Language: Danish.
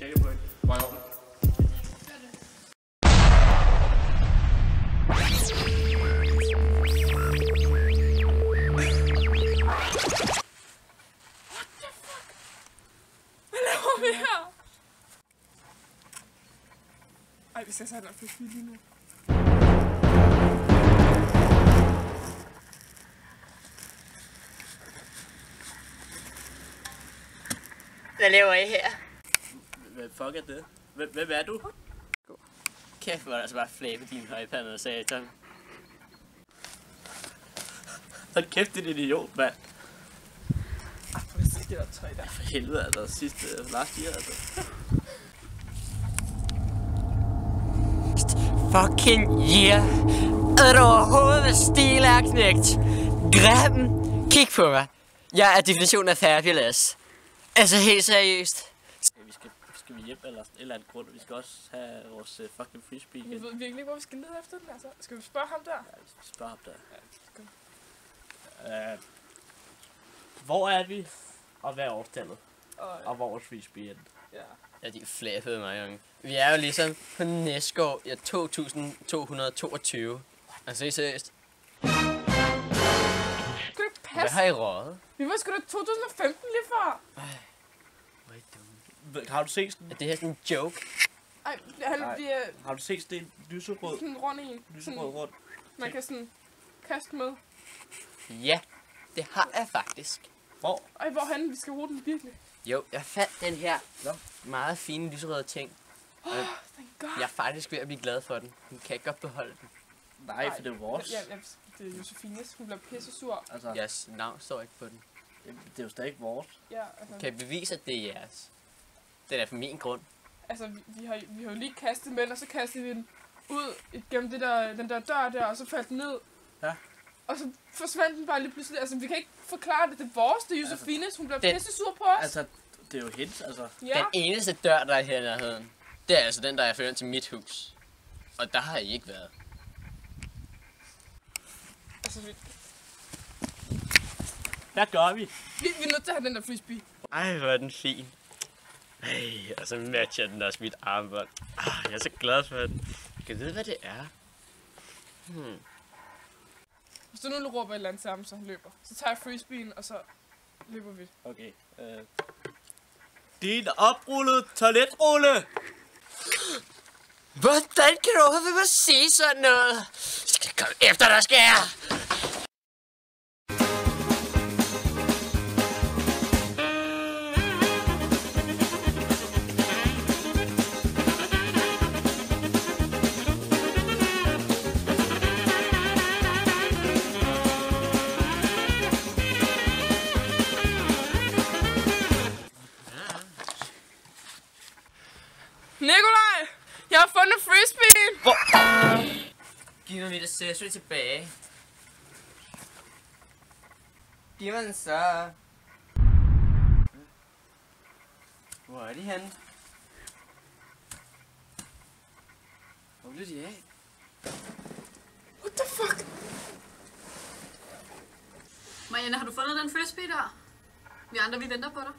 sociale point. Hvor er det? Ej, vi skal sætte op for lige nu. Hvad laver I her? Hvad fuck er det? Hvem er du? Kæft, hvor er der altså bare flæbe din højpandede satan. Hold kæft, det er en idiot, mand. Ej, prøv at se det der tøj der. For helvede, altså. Sidste last year, altså. Fucking yeah! Er du overhovedet med stil, er knægt? Græm! Kig på mig. Jeg er definitionen af fabulous. Altså helt seriøst. Skal vi hjem eller et eller andet grund? Vi skal også have vores fucking frisbee igen. Jeg ved virkelig ikke, hvor vi skal lede efter den, altså. Skal vi spørge ham der? Ja, vi skal spørge ham der. Ja, Hvor er vi? Og hvad er årstallet? Og hvor er vores frisbee end? ja. Ja, de er flæbede mig, junge. Vi er jo ligesom på Næsgård i 2222. Altså helt seriøst. Skal det ikke Hvad passe? har I røget? Vi var sgu da 2015 lige før. Hvor er I dumme. Har du set sådan? Er det her sådan en joke? Ej, vi er Har du set sådan en lyserød? sådan en rund en. Lyserød rundt. Man kan sådan kaste med. Ja, det har jeg faktisk. Hvor? Ej, hvorhen? Vi skal bruge den virkelig. Jo, jeg fandt den her meget fine lyserøde ting. Thank God. Jeg er faktisk ved at blive glad for den. Hun kan ikke godt beholde den. Nej, for det er vores. Ja, det er Josefines. Hun bliver pisse sur. Altså, Jeres navn står ikke på den. det er jo stadig ikke vores. Ja, altså, Kan I bevise, at det er jeres? Det er for min grund. altså vi har jo lige kastet med den, og så kastede vi den ud gennem den der dør der, og så faldt den ned. Ja. Og så forsvandt den bare lige pludselig. Altså, vi kan ikke forklare det. Det er vores, det er Josefines. Hun bliver den- pisse sur på os. Altså, det er jo hendes, altså. Ja. Den eneste dør, der er her i nærheden, det er altså den, der er ført til mit hus. Og der har I ikke været. Altså, vi Hvad gør vi? er nødt til at have den der frisbee. Ej, hvor er den fin. Ej, og så matcher den også mit armbånd. Jeg er så glad for den. Kan du vide, hvad det er? Hvis du nu råber et eller andet sammen, så han løber. Så tager jeg frisbeen, og så løber vi. Okay. Din oprullede toiletrulle! Hvordan kan du overhovedet ved at sige sådan noget? Skal jeg komme efter dig, skal jeg? Nikolaj! Jeg har fundet frisbeen! Giv mig mit accessory tilbage. Giv mig den så. Hvor er de henne? Hvor blev de af? What the fuck? Marianne, har du fundet den frisbee der? Vi andre, vi venter på dig.